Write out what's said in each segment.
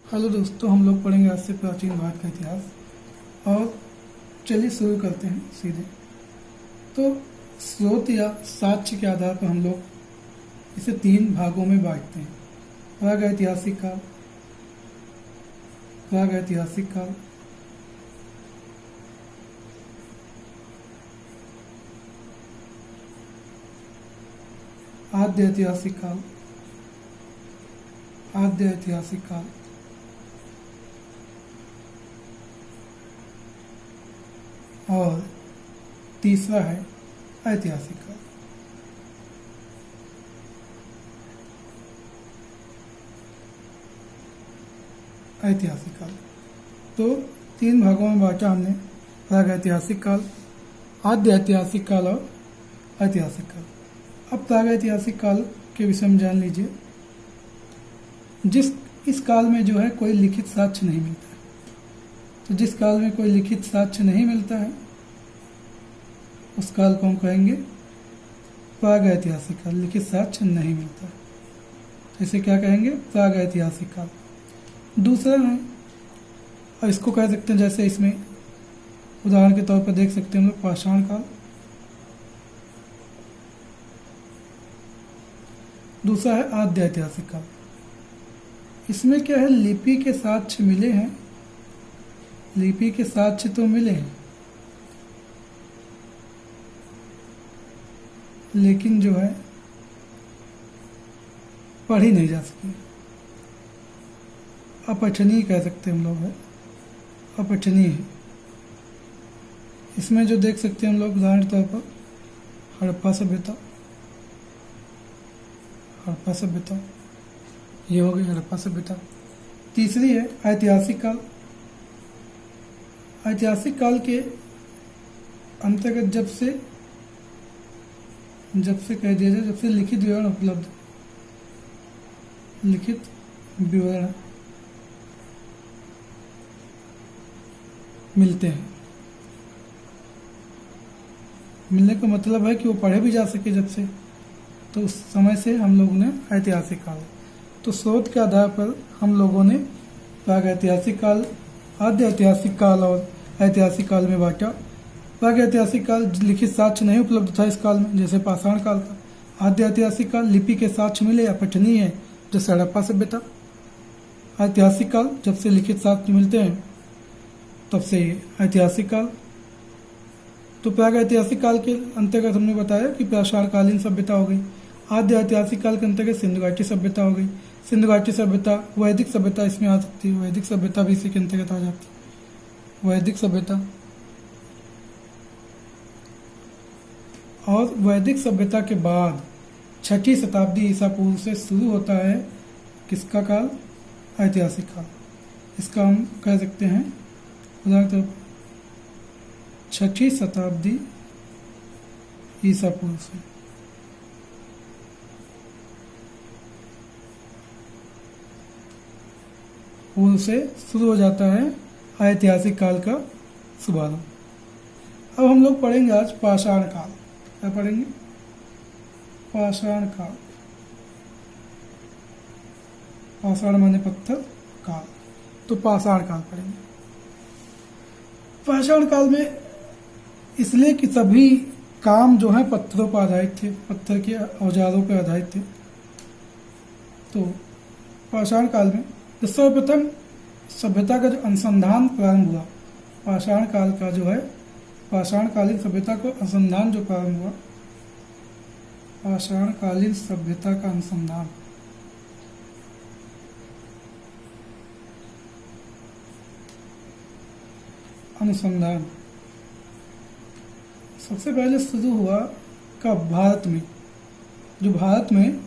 Hello दोस्तों, हम लोग पढ़ेंगे आज से प्राचीन भारत का इतिहास। और चलिए शुरू करते हैं सीधे। तो स्रोत या साक्ष्य के आधार पर हम लोग इसे 3 भागों में बांटते हैं। प्रागैतिहासिक काल, प्रागैतिहासिक काल, आद्य ऐतिहासिक काल, आद्य ऐतिहासिक काल और तीसरा है ऐतिहासिक काल। ऐतिहासिक काल तो 3 भागों में बांटा हमने, प्रागैतिहासिक काल, आद्य ऐतिहासिक काल और ऐतिहासिक काल। अब प्रागैतिहासिक काल के विषय में जान लीजिए। इस काल में जो है कोई लिखित साक्ष्य नहीं मिलता है। तो जिस काल में कोई लिखित साक्ष्य नहीं मिलता है उस काल को हम कहेंगे प्रागैतिहासिक काल। लिखित साक्ष्य नहीं मिलता है, इसे क्या कहेंगे? प्रागैतिहासिक काल। दूसरा है, और इसको कह सकते हैं, जैसे इसमें उदाहरण के तौर पर देख सकते हैं हम लोग पाषाण काल। दूसरा है आद्य ऐतिहासिक काल। इसमें क्या है, लिपि के साक्ष्य मिले हैं, लिपि के साक्ष्य तो मिले हैं, लेकिन जो है पढ़ी नहीं जा सकी। अपठनीय कह सकते हैं हम लोग, है अपठनीय है। इसमें जो देख सकते हैं हम लोग उदाहरण के तौर पर हड़प्पा सभ्यता, हड़प्पा सभ्यता, ये हो गई हड़प्पा सभ्यता। तीसरी है ऐतिहासिक काल। ऐतिहासिक काल के अंतर्गत जब से कह दिया जाए, जब से लिखित विवरण उपलब्ध, लिखित विवरण मिलते हैं। मिलने का मतलब है कि वो पढ़े भी जा सके जब से, तो उस समय से हम लोगों ने ऐतिहासिक काल। तो स्रोत के आधार पर हम लोगों ने प्रागैतिहासिक काल, आद्य ऐतिहासिक काल और ऐतिहासिक काल में बांटा। प्रागैतिहासिक काल लिखित साक्ष्य नहीं उपलब्ध था इस काल में, जैसे पाषाण काल का। आद्य ऐतिहासिक काल लिपि के साक्ष्य मिले या पठनीय है, जैसे हड़प्पा सभ्यता। ऐतिहासिक काल जब से लिखित साक्ष्य मिलते हैं तब से ऐतिहासिक काल। तो प्रागैतिहासिक काल के अंतर्गत हमने बताया कि पाषाणकालीन सभ्यता हो गई। आद्य ऐतिहासिक काल के अंतर्गत सिंधु घाटी सभ्यता हो गई। सिंधु घाटी सभ्यता, वैदिक सभ्यता इसमें आ सकती है, वैदिक सभ्यता भी इसी के अंतर्गत आ जाती है, वैदिक सभ्यता। और वैदिक सभ्यता के बाद 6ठी शताब्दी ईसा पूर्व से शुरू होता है किसका काल? ऐतिहासिक काल। इसका हम कह सकते हैं उदाहरण के 6ठी शताब्दी ईसा पूर्व से। पूर्व से शुरू हो जाता है ऐतिहासिक काल का शुभारंभ। अब हम लोग पढ़ेंगे आज पाषाण काल। क्या पढ़ेंगे? पाषाण काल। पाषाण माने पत्थर, काल, तो पाषाण काल पढ़ेंगे। पाषाण काल में इसलिए कि सभी काम जो है पत्थरों पर आधारित थे, पत्थर के औजारों पर आधारित थे। तो पाषाण काल में तो सर्वप्रथम सभ्यता का जो अनुसंधान प्रारंभ हुआ, पाषाण काल का जो है, पाषाणकालीन सभ्यता को अनुसंधान जो प्रारंभ हुआ, पाषाणकालीन सभ्यता का अनुसंधान सबसे पहले शुरू हुआ कब? भारत में। जो भारत में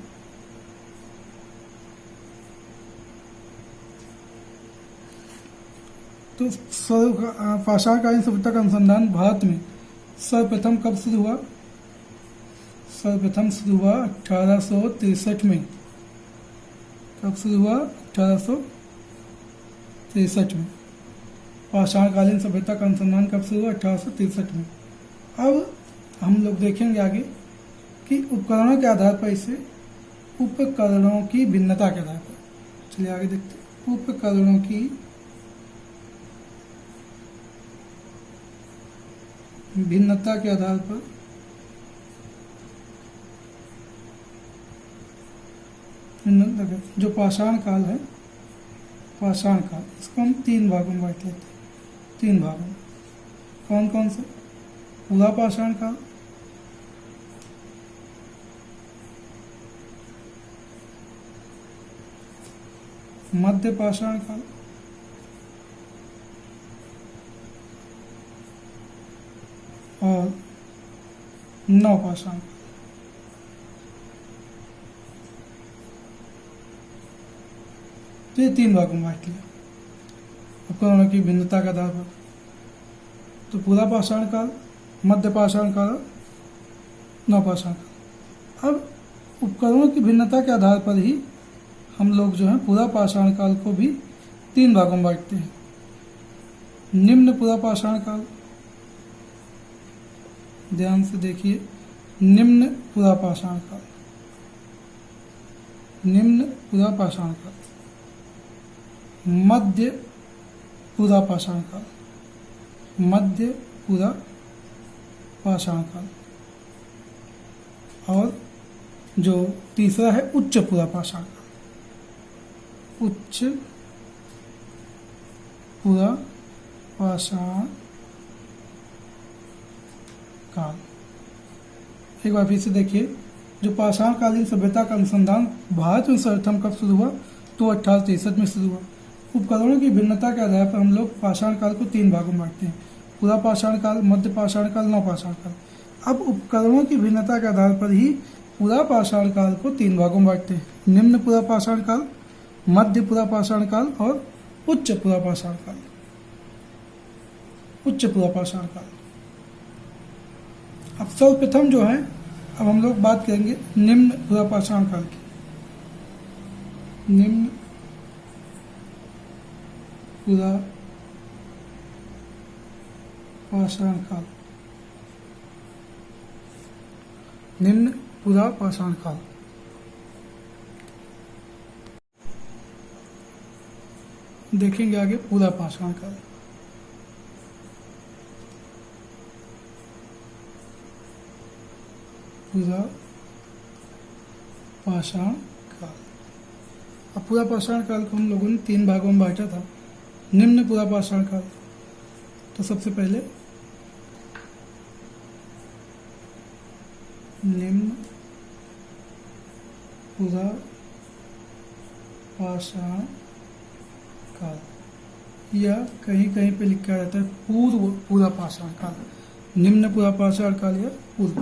तो पाषाणकालीन सभ्यता का अनुसंधान भारत में सर्वप्रथम कब शुरू हुआ? सर्वप्रथम शुरू हुआ 1863 में। कब शुरू हुआ? 1863 में। पाषाणकालीन सभ्यता का अनुसंधान कब शुरू हुआ? 1863 में। अब हम लोग देखेंगे आगे कि उपकरणों के आधार पर, इसे उपकरणों की भिन्नता के आधार पर, चलिए आगे देखते हैं। उपकरणों की भिन्नता के आधार पर जो पाषाण काल है, पाषाण काल, इसको हम 3 भागों में बांट लेते हैं। 3 भागों में कौन कौन से? पूरा पाषाण काल, मध्य पाषाण काल और नवपाषाण काल। तो ये 3 भागों में बांट लिया उपकरणों की भिन्नता के आधार पर। तो पूरा पाषाण काल, मध्य पाषाण काल, नवपाषाण काल। अब उपकरणों की भिन्नता के आधार पर ही हम लोग जो है पूरा पाषाण काल को भी 3 भागों में बांटते हैं। निम्न पूरा पाषाण काल, ध्यान से देखिए, निम्न पूरा पाषाण काल, निम्न पूरा पाषाण काल, मध्य पूरा पाषाण काल, मध्य पूरा पाषाण काल, और जो तीसरा है उच्च पूरा पाषाण काल, उच्च पूरा पाषाण काल। एक बार फिर से देखिए, जो पाषाण कालीन सभ्यता का अनुसंधान भारत में सर्वप्रथम कब शुरू हुआ? तो 1863 में शुरू हुआ। उपकरणों की भिन्नता के आधार पर हम लोग पाषाण काल को 3 भागों में बांटते हैं, पूरा पाषाण काल, मध्य पाषाण काल, नवपाषाण काल। अब उपकरणों की भिन्नता के आधार पर ही पूरा पाषाण काल को 3 भागों में बांटते हैं, निम्न पूरा पाषाण काल, मध्य पूरा पाषाण काल और उच्च पूरा पाषाण काल, उच्च पूरा पाषाण काल। अब सर्वप्रथम जो है, अब हम लोग बात करेंगे निम्न पूरा पाषाण काल की। निम्न पूरा पाषाण काल, निम्न पूरा पाषाण काल। देखेंगे आगे पूरा पाषाण काल। पूरा पाषाण काल। अब पूरा पाषाण काल को हम लोगों ने 3 भागों में बांटा था। निम्न पूरा पाषाण काल, तो सबसे पहले निम्न पूरा पाषाण काल, या कहीं कहीं पे लिखा रहता है पूर्व पूरा पाषाण काल, निम्न पूरा पाषाण काल या पूर्व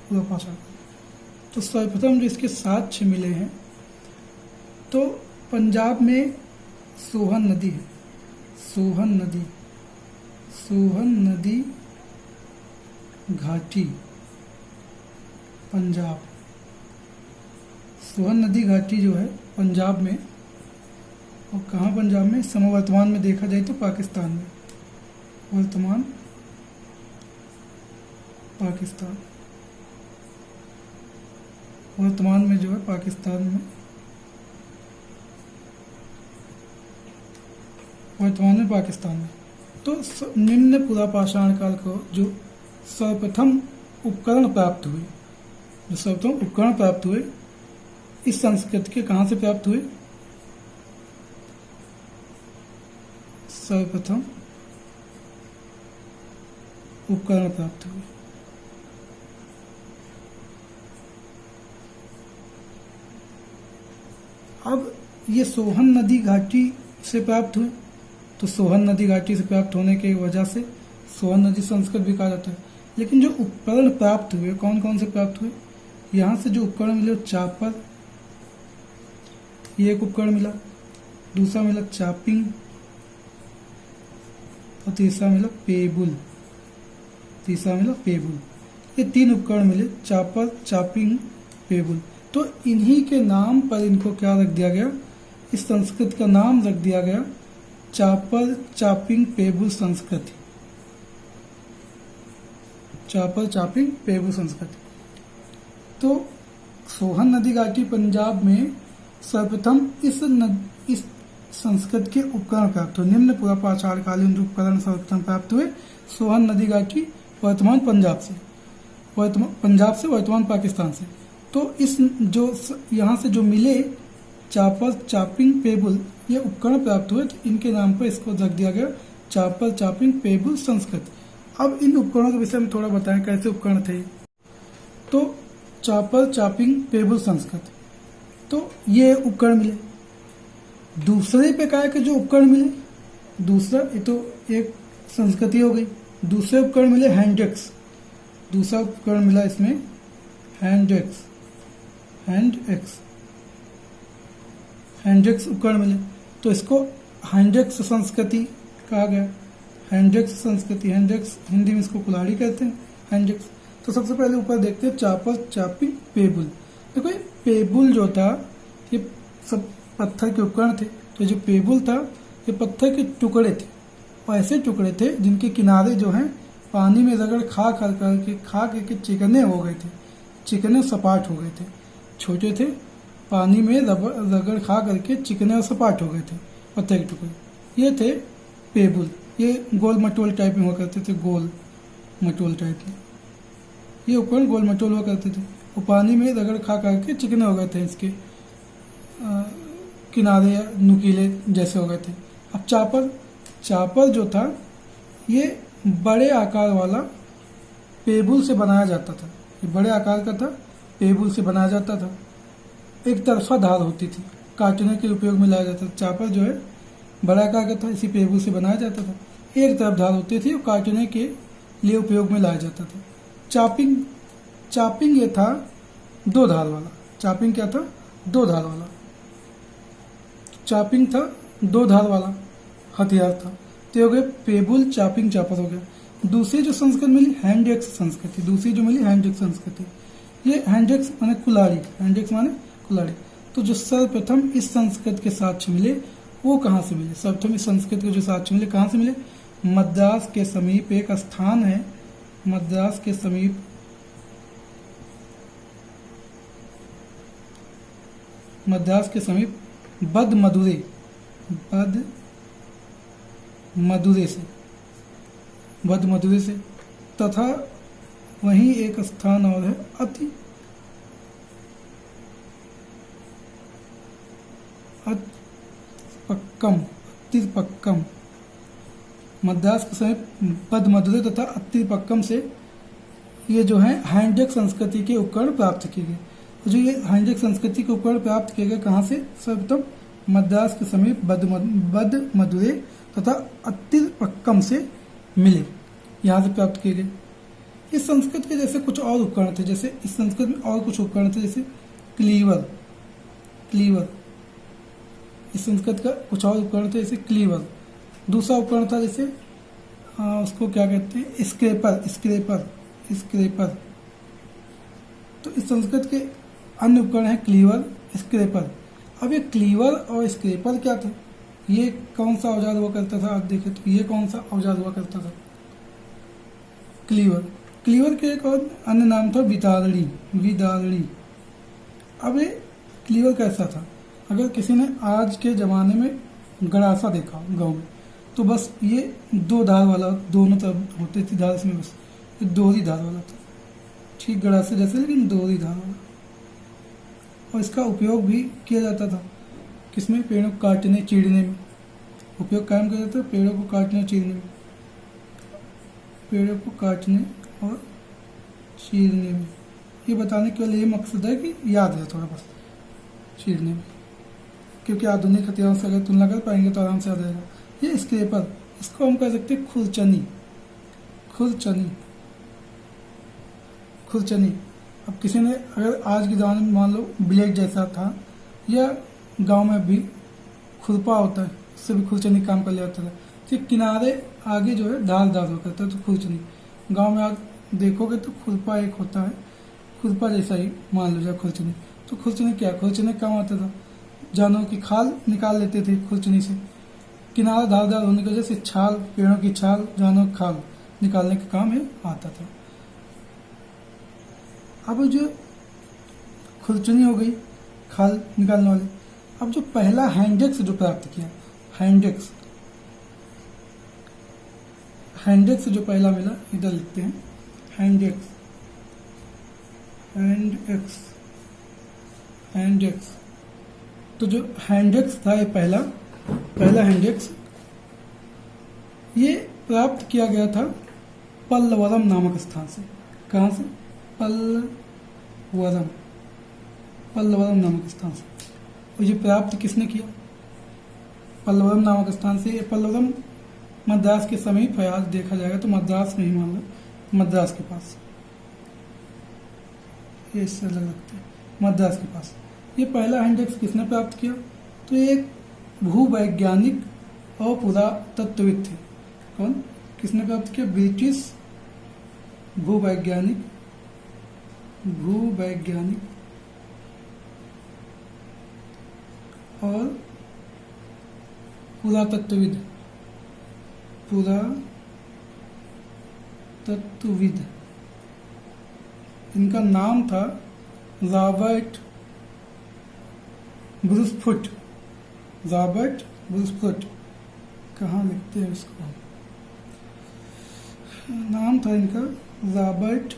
पूरा पाषाण काल। तो सर्वप्रथम जो इसके साक्ष्य मिले हैं, तो पंजाब में सोहन नदी है, सोहन नदी, सोहन नदी घाटी, पंजाब। सोहन नदी घाटी जो है पंजाब में, और कहाँ पंजाब में? समवर्तमान में देखा जाए तो पाकिस्तान में, वर्तमान पाकिस्तान, वर्तमान में जो है पाकिस्तान में, वर्तमान में पाकिस्तान में। तो निम्न पूरा पाषाण काल को जो सर्वप्रथम उपकरण प्राप्त हुए, जो सर्वप्रथम उपकरण प्राप्त हुए इस संस्कृति के, कहाँ से प्राप्त हुए? सर्वप्रथम उपकरण प्राप्त हुए अब ये सोहन नदी घाटी से प्राप्त हुए। तो सोहन नदी घाटी से प्राप्त होने की वजह से सोहन नदी संस्कृत भी कहा जाता है। लेकिन जो उपकरण प्राप्त हुए, कौन कौन से प्राप्त हुए? यहाँ से जो उपकरण मिले, चापर, ये एक उपकरण मिला, दूसरा मिला चापिंग, और तीसरा मिला पेबुल, तीसरा मिला पेबुल। ये 3 उपकरण मिले, चापर, चापिंग, पेबुल। तो इन्हीं के नाम पर इनको क्या रख दिया गया? इस संस्कृत का नाम रख दिया गया चापर चापिंग पेबुल संस्कृति, चापर चापिंग पेबुल संस्कृति। तो सोहन नदी घाटी पंजाब में सर्वप्रथम इस संस्कृत के उपकरण प्राप्त हुए। निम्न पुराप्राचारकालीन उपकरण सर्वप्रथम प्राप्त हुए सोहन नदी घाटी वर्तमान पंजाब से, वर्तमान पाकिस्तान से। तो इस जो यहाँ से जो मिले चापर चापिंग पेबुल ये उपकरण प्राप्त हुए, तो इनके नाम पर इसको रख दिया गया चापर चापिंग पेबुल संस्कृत। अब इन उपकरणों के विषय में थोड़ा बताएं कैसे उपकरण थे। तो चापर चापिंग पेबुल संस्कृत, तो ये उपकरण मिले। दूसरे प्रकार के जो उपकरण मिले, दूसरा ये तो एक संस्कृति हो गई। दूसरे उपकरण मिले हैंडएक्स, दूसरा उपकरण मिला इसमें हैंडएक्स उपकरण मिले, तो इसको हैंडएक्स संस्कृति कहा गया। हैंडएक्स संस्कृति, हैंडएक्स हिंदी में इसको कुल्हाड़ी कहते हैं, हैंडएक्स। तो सबसे पहले ऊपर देखते हैं चापर चापिंग पेबुल। देखो ये पेबुल जो था ये सब पत्थर के उपकरण थे। तो जो पेबुल था ये पत्थर के टुकड़े थे, और ऐसे टुकड़े थे जिनके किनारे जो हैं पानी में रगड़ खा करके चिकने हो गए थे, चिकने सपाट हो गए थे। छोटे थे, पानी में रगड़ खा करके चिकने और सपाट हो गए थे पत्थर के टुकड़े, ये थे पेबुल। ये गोल मटोल टाइप में हुआ करते थे, गोल मटोल टाइप में ये उपकरण गोल मटोल हुआ करते थे। वो पानी में रगड़ खा करके चिकने हो गए थे, इसके किनारे या नुकीले जैसे हो गए थे। अब चापर जो था ये बड़े आकार वाला पेबुल से बनाया जाता था। ये बड़े आकार का था, पेबुल से बनाया जाता था। एक तरफा धार होती थी, काटने के उपयोग में लाया जाता था। चापर जो है बड़ा आकार का था, इसी पेबुल से बनाया जाता था। एक तरफ धार होती थी और काटने के लिए उपयोग में लाया जाता था। चापिंग ये था दो धार वाला। चापिंग क्या था? दो धार वाला। चापिंग था दो धार वाला हथियार था। तो हो गए पेबुल, चापिंग, चापर हो गया। दूसरी जो संस्कृति मिली हैंडएक्स संस्कृति, दूसरी जो मिली हैंडएक्स संस्कृति। ये हैंडएक्स माने कुल्हाड़ी, हैंडएक्स माने कुल्हाड़ी। तो जो सर्वप्रथम इस संस्कृत के साक्ष्य मिले वो कहाँ से मिले? सर्वप्रथम इस संस्कृत के जो साक्ष्य मिले कहाँ से मिले? मद्रास के समीप एक स्थान है, मद्रास के समीप बद मदुरे से तथा वहीं एक स्थान और है अतिपक्कम। मद्रास के समीप बद मदुरे तथा अतिपक्कम से ये जो है हैंडएक्स संस्कृति के उपकरण प्राप्त किए गए। जो ये हैंडएक्स संस्कृति के उपकरण प्राप्त किए गए कहाँ से? सर्वप्रथम मद्रास के समीप बद मदुरे तथा अतिपक्कम से मिले, यहाँ से प्राप्त किए गए। इस संस्कृत के जैसे कुछ और उपकरण थे, जैसे इस संस्कृत में और कुछ उपकरण थे, जैसे क्लीवर। इस संस्कृत का कुछ और उपकरण थे जैसे क्लीवर। दूसरा उपकरण था जैसे उसको क्या कहते हैं? स्क्रेपर। तो इस संस्कृत के अन्य उपकरण है क्लीवर, स्क्रेपर। अब ये क्लीवर और स्क्रेपर क्या था? ये कौन सा औजार हुआ करता था? आप देखें तो ये कौन सा औजार हुआ करता था? क्लीवर के एक और अन्य नाम था विदारणी। अब ये क्लीवर कैसा था? अगर किसी ने आज के ज़माने में गड़ासा देखा गांव में, तो बस ये दो धार वाला, दोनों तरफ होती थी धार, इसमें बस ये दोहरी धार वाला था, ठीक गड़ासे जैसे, लेकिन दोहरी धार वाला। और इसका उपयोग भी किया जाता था किसमें? पेड़ों को काटने चीरने में उपयोग कायम किया जाता है। पेड़ों को काटने और चीरने में ये बताने के लिए मकसद है कि याद है थोड़ा बस चीरने में, क्योंकि आधुनिक हथियारों से अगर तुलना कर पाएंगे तो आराम से याद आएगा। ये स्क्रेपर, इसको हम कह सकते हैं खुरचनी। अब किसी ने अगर आज के ज़माने में मान लो ब्लेड जैसा था, या गांव में भी खुरपा होता है, उससे भी खुरचनी काम कर लिया जाता था। तो किनारे आगे जो है धार हुआ करता है, तो खुरचनी। गांव में आप देखोगे तो खुरपा एक होता है, खुरपा जैसा ही मान लो जाए खुरचनी। तो खुरचनी क्या? खुरचनी काम आता था, जानवरों की खाल निकाल लेते थे खुरचनी से। किनारा धारदार होने की वजह से छाल, पेड़ों की छाल, जानवरों की खाल निकालने का काम है आता था। अब जो खुरचनी हो गई खाल निकालने वाली, अब जो पहला हैंडएक्स जो प्राप्त किया हैंडेक्स, हैंडेक्स जो पहला मिला इधर लिखते हैं हैंडेक्स, हैंडेक्स, हैंडेक्स। तो जो हैंडेक्स था ये पहला हैंडेक्स, ये प्राप्त किया गया था पल्लवरम नामक स्थान से। कहाँ से? पल्लवरम, पल्लवरम नामक स्थान से। और ये प्राप्त किसने किया? पल्लवरम नामक स्थान से। ये पल्लवरम मद्रास के समीप है, आज देखा जाएगा तो मद्रास में ही मान लो, मद्रास के पास, ये इससे अलग लगता है, मद्रास के पास। ये पहला हैंडेक्स किसने प्राप्त किया? तो ये एक भूवैज्ञानिक और पुरातत्वविद थे। कौन? किसने प्राप्त किया? ब्रिटिश भूवैज्ञानिक और पुरातत्वविद, इनका नाम था रॉबर्ट ब्रूसफुट। रॉबर्ट ब्रूसफुट, कहाँ लिखते हैं उसको? नाम था इनका रॉबर्ट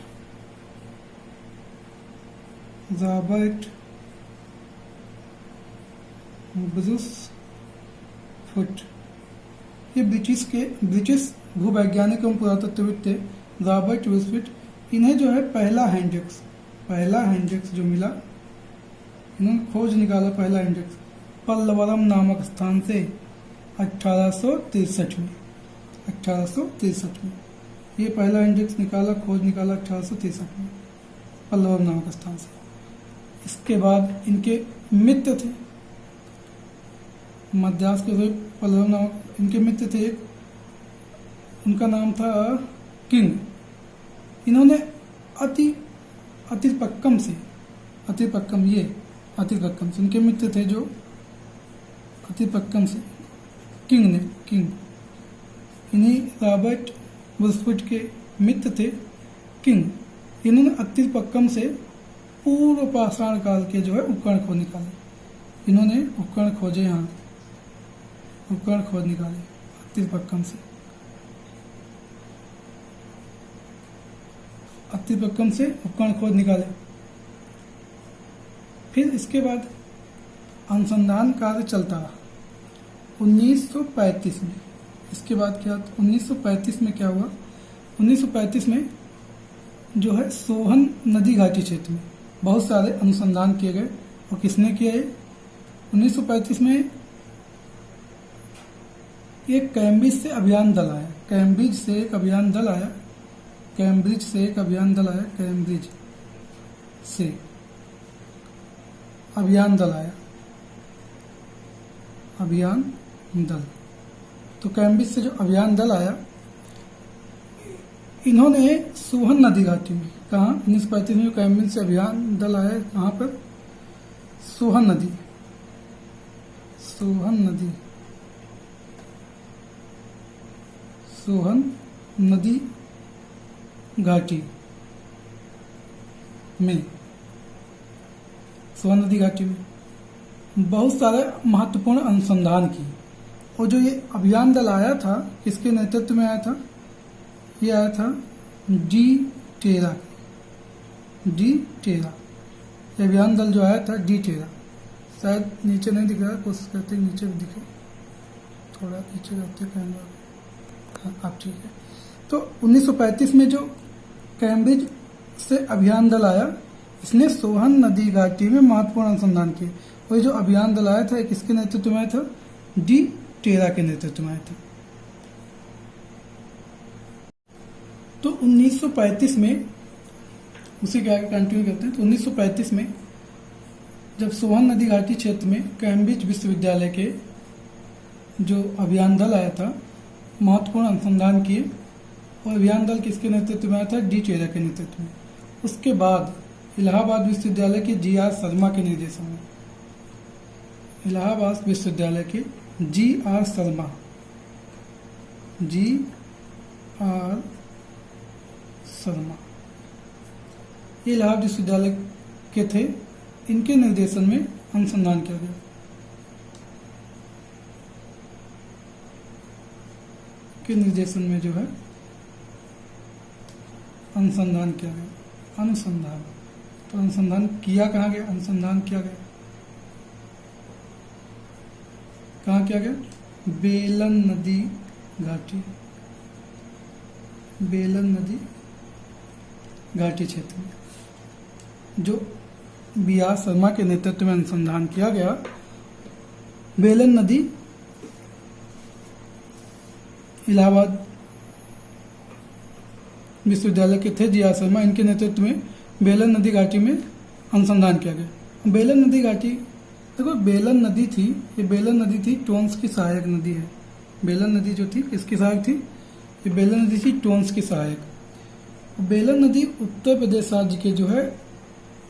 ब्रूसफुट। ये ब्रिटिश भूवैज्ञानिक एवं पुरातत्वविद थे, रॉबर्ट ब्रूसफुट। इन्हें जो है पहला हैंडेक्स जो मिला, इन्होंने खोज निकाला पहला हैंडेक्स पल्लवरम नामक स्थान से 1863 में। ये पहला हैंडेक्स खोज निकाला 1863 में पल्लवरम नामक स्थान से। इसके बाद इनके मित्र थे मद्रास के, पल्लवरम नामक इनके मित्र थे, उनका नाम था किंग। इन्होंने अतिपक्कम से उनके मित्र थे जो अतिपक्कम से, किंग। इन्हीं रॉबर्ट ब्रूसफुट के मित्र थे किंग। इन्होंने अतिपक्कम से पूर्व पाषाण काल के जो है उपकरण खोज निकाले। इन्होंने उपकरण खोजे, यहाँ उपकरण खोज निकाले अतिपक्कम से उपकरण खोज निकाले। फिर इसके बाद अनुसंधान कार्य चलता रहा 1935 में। इसके बाद क्या 1935 में क्या हुआ? 1935 में जो है सोहन नदी घाटी क्षेत्र में बहुत सारे अनुसंधान किए गए। और किसने किए? 1935 में एक कैम्ब्रिज से अभियान दल आया, कैम्ब्रिज से एक अभियान दल आया, तो कैम्ब्रिज से जो अभियान दल आया, इन्होंने सोहन नदी घाटी में, कहाँ 1935 में कैम्ब्रिज से अभियान दल आया, कहाँ पर? सोहन नदी घाटी में बहुत सारे महत्वपूर्ण अनुसंधान किए। और जो ये अभियान दल आया था, किसके नेतृत्व में आया था? ये आया था डी टेरा। ये अभियान दल जो आया था डी टेरा, शायद नीचे नहीं दिख रहा, कोशिश करते नीचे भी दिखे, थोड़ा नीचे करते कैमरा। हाँ, आप ठीक है। तो 1935 में जो कैम्ब्रिज से अभियान दल आया, इसने सोहन नदी घाटी में महत्वपूर्ण अनुसंधान किए। और जो अभियान दल आया था, किसके नेतृत्व में आया था? डी टेरा के नेतृत्व में आया था। तो 1935 में, उसी के आगे कंटिन्यू करते हैं। तो 1935 में जब सोहन नदी घाटी क्षेत्र में कैम्ब्रिज विश्वविद्यालय के जो अभियान दल आया था, महत्वपूर्ण अनुसंधान किए। और अभियान दल किसके नेतृत्व में आया था? डी टेरा के नेतृत्व में। उसके बाद इलाहाबाद विश्वविद्यालय के जी.आर. शर्मा के निर्देशन में, इलाहाबाद विश्वविद्यालय के जी.आर. शर्मा ये इलाहाबाद विश्वविद्यालय के थे, इनके निर्देशन में अनुसंधान किया गया। के निर्देशन में जो है अनुसंधान किया गया। अनुसंधान, तो अनुसंधान किया कहाँ गया? अनुसंधान किया गया कहाँ किया गया? बेलन नदी घाटी, बेलन नदी घाटी क्षेत्र में जो बी आर शर्मा के नेतृत्व में अनुसंधान किया गया। बेलन नदी इलाहाबाद विश्वविद्यालय के थे जी आर शर्मा, इनके नेतृत्व में बेलन नदी घाटी में अनुसंधान किया गया। बेलन नदी घाटी, देखो बेलन नदी थी, ये बेलन नदी थी टोन्स की सहायक नदी है। बेलन नदी जो थी किसकी सहायक थी? ये बेलन नदी थी टोन्स की सहायक। बेलन नदी उत्तर प्रदेश राज्य के जो है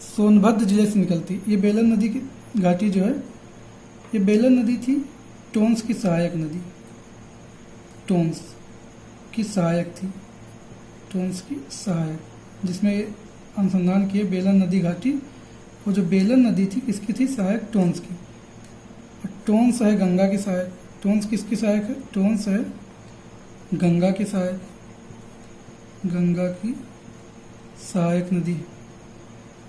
सोनभद्र जिले से निकलती। ये बेलन नदी की घाटी जो है, ये बेलन नदी थी टोन्स की सहायक नदी, टोन्स की सहायक थी, टोन्स की सहायक, जिसमें अनुसंधान किए बेलन नदी घाटी। वो जो बेलन नदी थी किसकी थी? सहायक टोन्स की। टोन्स है गंगा की सहायक। टोन्स किसकी सहायक है? टोन्स है गंगा की सहायक, गंगा की सहायक नदी।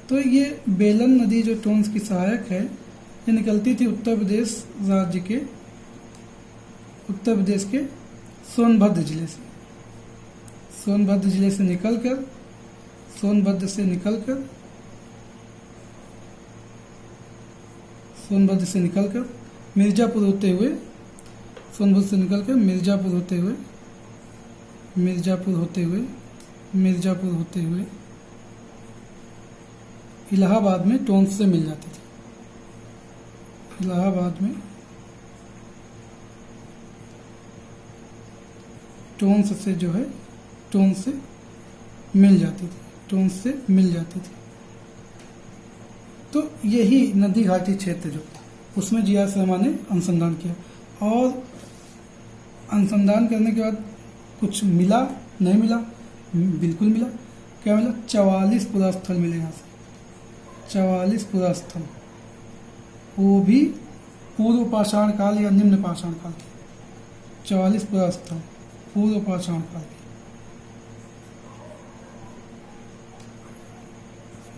तो ये बेलन नदी जो टोन्स की सहायक है, ये निकलती थी उत्तर प्रदेश राज्य के, उत्तर प्रदेश के सोनभद्र जिले से। सोनभद्र जिले से निकलकर, सोनभद्र से निकलकर, सोनभद्र से निकलकर मिर्जापुर होते हुए, सोनभद्र से निकलकर मिर्जापुर होते हुए, मिर्जापुर होते हुए, मिर्जापुर होते हुए इलाहाबाद में टोन्स से मिल जाती थी। इलाहाबाद में टोन्स से जो है, टोन्स से मिल जाती थी, टोन्स से मिल जाती थी। तो यही नदी घाटी क्षेत्र जो उसमें जी आर शर्मा ने अनुसंधान किया, और अनुसंधान करने के बाद कुछ मिला? नहीं मिला, बिल्कुल मिला। क्या मिला? 44 पुरास्थल मिले यहाँ से, 44 पुरास्थल, वो भी पूर्व पाषाण काल या निम्न पाषाण काल के। 44 पुरास्थल पूर्व पाषाण काल के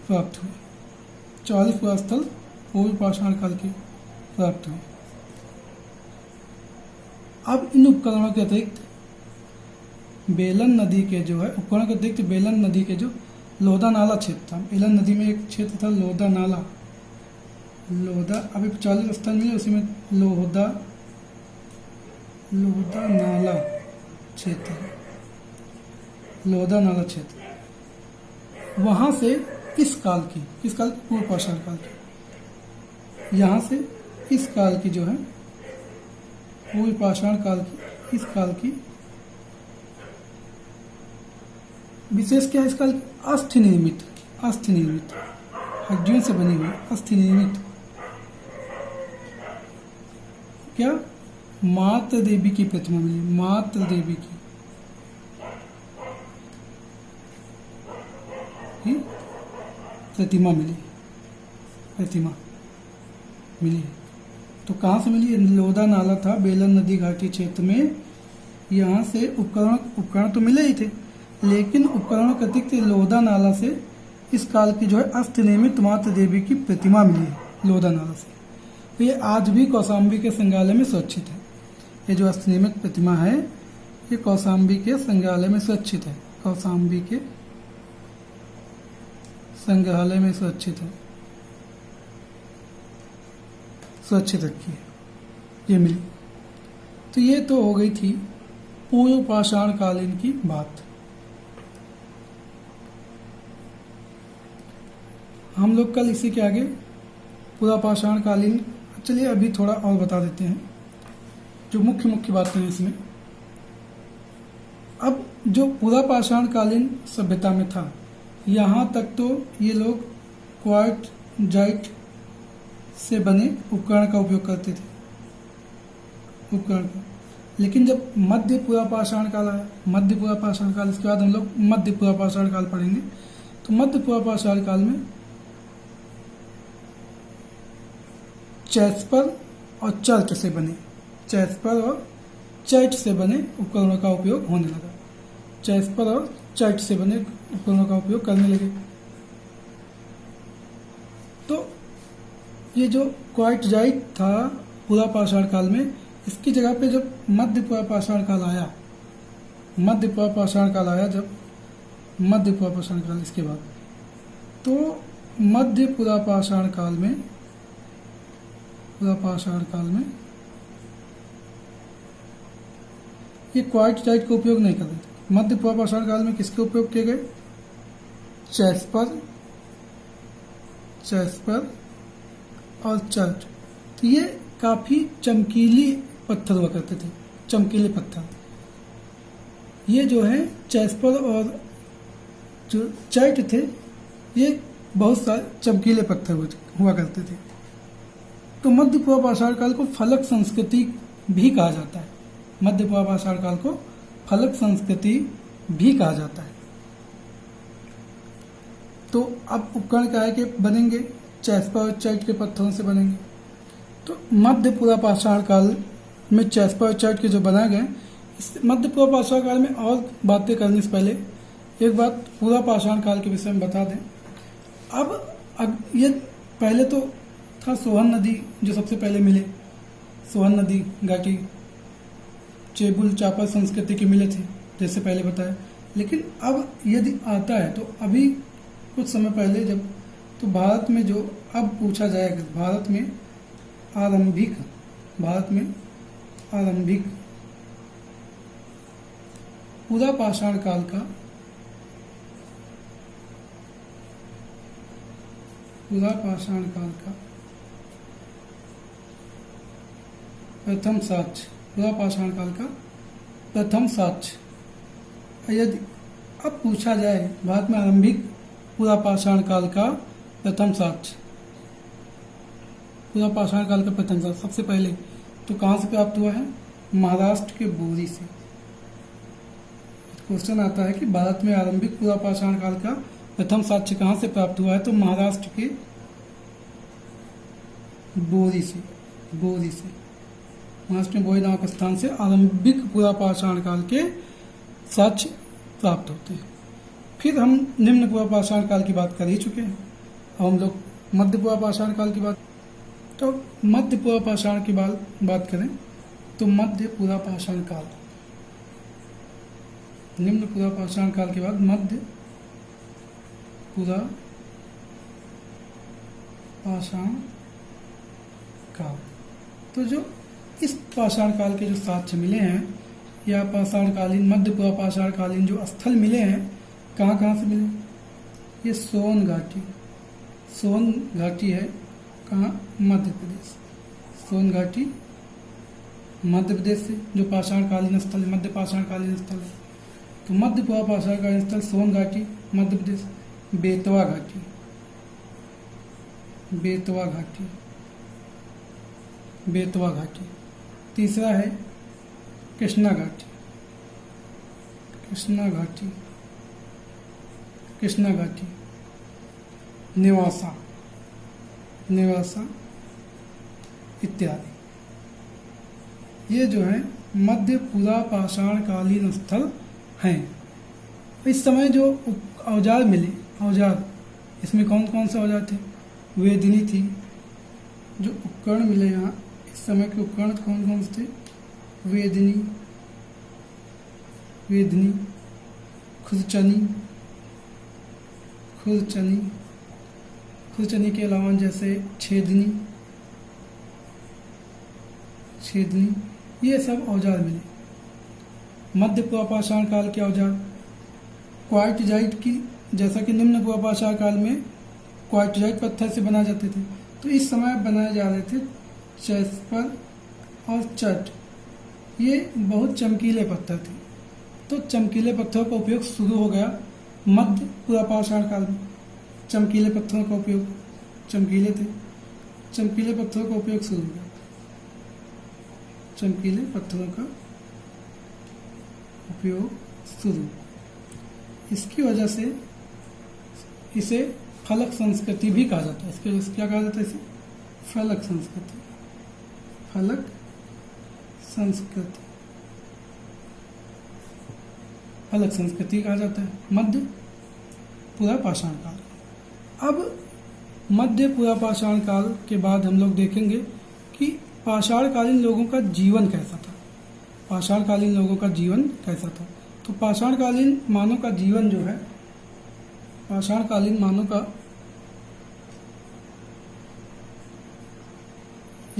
प्राप्त हुए। 44 पुरास्थल पूर्व पाषाण काल के प्राप्त हुए। अब इन उपकरणों के अतिरिक्त बेलन नदी के जो है, उपकरणों के अतिरिक्त बेलन नदी के जो लोधा नाला क्षेत्र था, बेलन नदी में एक क्षेत्र था लोधा नाला, लोधा, अभी 40 स्थल मिले उसी में लोधा, लोधा नाला क्षेत्र, लोधा नाला क्षेत्र, वहां से इस काल की, किस काल की? पूर्व पाषाण काल की, यहाँ से इस काल की जो है पूर्व पाषाण काल की, इस काल की विशेष क्या है? इस काल की अस्थि निर्मित, अस्थि निर्मित हड्डियों से बनी हुई अस्थि निर्मित क्या? मातृ देवी की प्रतिमा मिली, मातृ देवी की प्रतिमा मिली, प्रतिमा मिली। तो कहाँ से मिली? लोधा नाला था बेलन नदी घाटी क्षेत्र में, यहाँ से उपकरण तो मिले ही थे, लेकिन उपकरणों के अतिरिक्त लोधा नाला से इस काल की जो है अस्थि निर्मित मातृ देवी की प्रतिमा मिली है लोधा नाला से। तो ये आज भी कौशाम्बी के संग्रहालय में सुरक्षित है। ये जो अस्थि निर्मित प्रतिमा है, ये कौशाम्बी के संग्रहालय में सुरक्षित है, कौशाम्बी के संग्रहालय में सुरक्षित है, सुरक्षित रखी है, ये मिली। तो ये तो हो गई थी पूर्व पाषाण कालीन की बात। हम लोग कल इसी के आगे पूरा पाषाण कालीन, चलिए अभी थोड़ा और बता देते हैं जो मुख्य मुख्य बातें हैं इसमें। अब जो पूरा पाषाण कालीन सभ्यता में था, यहाँ तक तो ये लोग क्वार्टजाइट से बने उपकरण का उपयोग करते थे, उपकरण का। लेकिन जब मध्य पूरा पाषाण काल आया, मध्य पूरा पाषाण काल, इसके बाद हम लोग मध्य पूरा पाषाण काल पढ़ेंगे। तो मध्य पूरा पाषाण काल में चैस्पर और चर्च से बने, चैस्पर और चैट से बने उपकरणों का उपयोग होने लगा। जैस्पर और चैट से बने उपकरणों का उपयोग करने लगे। तो ये जो क्वार्टजाइट था पुरा पाषाण काल में, इसकी जगह पे जब मध्य पुरा पाषाण काल आया, मध्य पुरा पाषाण काल आया, जब मध्य पुरा पाषाण काल इसके बाद, तो मध्य पुरा पाषाण काल में, पुरा पाषाण काल में ये क्वार्टजाइट का उपयोग नहीं कर रहे थे। मध्य पुरा पाषाण काल में किसके उपयोग किए गए? जैस्पर, जैस्पर और चर्च। तो ये काफी चमकीली पत्थर हुआ करते थे, चमकीले पत्थर। ये जो है जैस्पर और जो चर्च थे, ये बहुत सारे चमकीले पत्थर हुआ करते थे। तो मध्य पुरा पाषाण काल को फलक संस्कृति भी कहा जाता है। मध्य पुरा पाषाण काल को फलक संस्कृति भी कहा जाता है। तो अब उपकरण क्या है कि बनेंगे जैस्पर और चर्च के पत्थरों से बनेंगे। तो मध्य पुरा पाषाण काल में जैस्पर और चर्च के जो बनाए गए, इस मध्य पुरा पाषाण काल में और बातें करने से पहले एक बात पुरा पाषाण काल के विषय में बता दें। अब ये पहले तो था सोहन नदी जो सबसे पहले मिले, सोहन नदी घाटी, चेबुल चापर संस्कृति के मिले थे जैसे पहले बताया। लेकिन अब यदि आता है तो अभी कुछ समय पहले जब, तो भारत में जो अब पूछा जाएगा, भारत में आरंभिक पुरा पाषाण काल का, पुरा पाषाण काल का प्रथम साक्ष्य, पुरा पाषाण काल का प्रथम साक्ष्य यदि अब पूछा जाए, भारत में आरंभिक पुरा पाषाण काल का प्रथम साक्ष्य, पुरा पाषाण काल का प्रथम साक्ष्य सबसे पहले तो कहाँ से प्राप्त हुआ है? महाराष्ट्र के बोरी से। क्वेश्चन आता है कि भारत में आरंभिक पुरा पाषाण काल का प्रथम साक्ष्य कहाँ से प्राप्त हुआ है? तो महाराष्ट्र के बोरी से, बोरी से, महाराष्ट्र में बोरी नामक स्थान से आरंभिक पुरा पाषाण काल के साक्ष्य प्राप्त होते हैं। फिर हम निम्न पुरा पाषाण काल की बात कर ही चुके हैं। अब हम लोग मध्य पुरा पाषाण काल की बात, तो मध्य पुरा पाषाण की बात करें तो मध्य पुरा पाषाण काल, निम्न पुरा पाषाण काल के बाद मध्य पुरा पाषाण काल। तो जो इस पाषाण काल के जो साक्ष्य मिले हैं या पाषाणकालीन मध्य पुरा पाषाणकालीन जो स्थल मिले हैं, कहाँ कहाँ से मिले? ये सोन घाटी, सोन घाटी है कहाँ? मध्य प्रदेश। सोन घाटी मध्य प्रदेश से जो पाषाणकालीन स्थल है, मध्य पाषाणकालीन स्थल है। तो मध्य पुरा पाषाणकालीन स्थल सोन घाटी मध्य प्रदेश। बेतवा घाटी, बेतवा घाटी, बेतवा घाटी। तीसरा है कृष्णा घाटी, कृष्णा घाटी, कृष्णा घाटी। नेवासा, नेवासा इत्यादि। ये जो है मध्य पुरा पाषाणकालीन स्थल हैं। इस समय जो औजार मिले, औजार इसमें कौन कौन से औजार थे? वेदिनी थी। जो उपकरण मिले यहाँ इस समय के उपकरण कौन कौन से थे? वेदिनी, वेदिनी, खुरचनी, खुरचनी, खुरचनी के अलावा जैसे छेदनी, छेदनी, ये सब औजार मिले। मध्य पुरा पाषाण काल के औजार क्वार्टजाइट की, जैसा कि निम्न पुरा पाषाण काल में क्वार्टजाइट पत्थर से बनाए जाते थे, तो इस समय बनाए जा रहे थे जैस्पर और चट। ये बहुत चमकीले पत्थर थे, तो चमकीले पत्थरों का उपयोग शुरू हो गया मध्य पुरा पाषाण काल में। चमकीले पत्थरों का उपयोग, चमकीले थे, चमकीले पत्थरों का उपयोग शुरू हो गया, चमकीले पत्थरों का उपयोग शुरू। इसकी वजह से इसे फलक संस्कृति भी कहा जाता है। इसके वजह से क्या कहा जाता है? इसे फलक संस्कृति, फलक संस्कृति। अलग संस्कृति कहा जाता है। मध्य पुरा पाषाण काल। अब मध्य पुरा पाषाण काल के बाद हम लोग देखेंगे कि पाषाणकालीन लोगों का जीवन कैसा था। पाषाणकालीन लोगों का जीवन कैसा था। तो पाषाणकालीन मानव का जीवन जो है, पाषाणकालीन मानव का,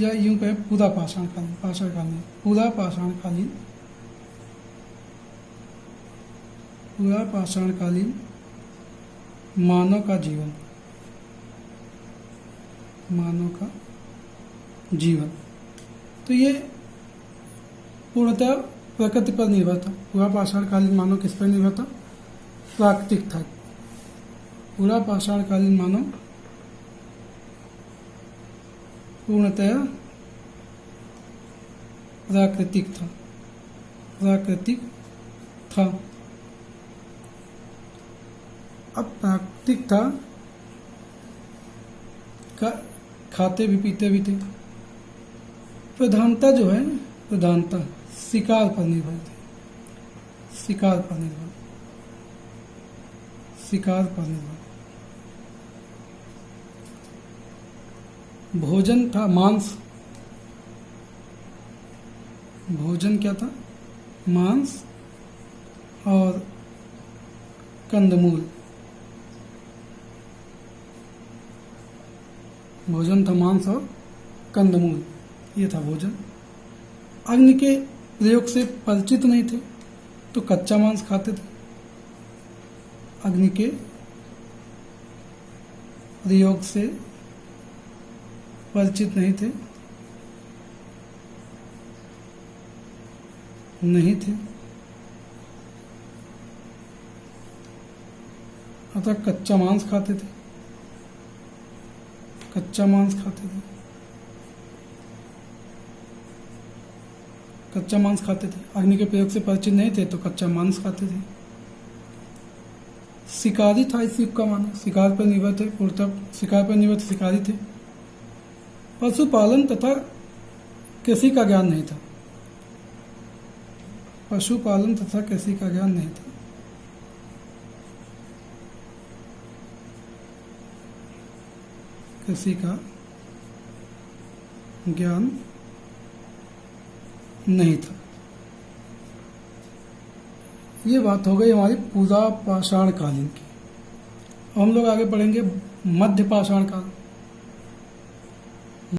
या यूं कहे पूरा पाषाणकालीन, पाषाणकालीन पूरा पाषाणकालीन, पूरा पाषाणकालीन मानव का जीवन, मानव का जीवन, तो ये पूर्णतः प्रकृति पर निर्भर था। पूरा पाषाणकालीन मानव किस पर निर्भर था? प्राकृतिक था। पूरा पाषाणकालीन मानव पूर्णतः प्राकृतिक था, प्राकृतिक था। अब प्राकृतिक था, खाते भी पीते भी थे। प्रधानता जो है, प्रधानता शिकार पर निर्भर थे, शिकार पर निर्भर, शिकार पर निर्भर। भोजन था मांस, भोजन क्या था? मांस और कंदमूल। भोजन था मांस और कंदमूल, ये था भोजन। अग्नि के प्रयोग से परिचित नहीं थे तो कच्चा मांस खाते थे। अग्नि के प्रयोग से परिचित नहीं थे, अतः कच्चा मांस खाते थे, कच्चा मांस खाते थे, कच्चा मांस खाते थे। अग्नि के प्रयोग से परिचित नहीं थे तो कच्चा मांस खाते थे। शिकारी था इस युग का मानव, शिकार पर निर्भर थे, पूर्णतः शिकार पर निर्भर शिकारी थे। पशुपालन तथा कृषि का ज्ञान नहीं था, पशुपालन तथा कृषि का ज्ञान नहीं था। कृषि का ज्ञान नहीं था। ये बात हो गई हमारी पूरा पाषाण कालीन की। हम लोग आगे पढ़ेंगे मध्य पाषाण काल।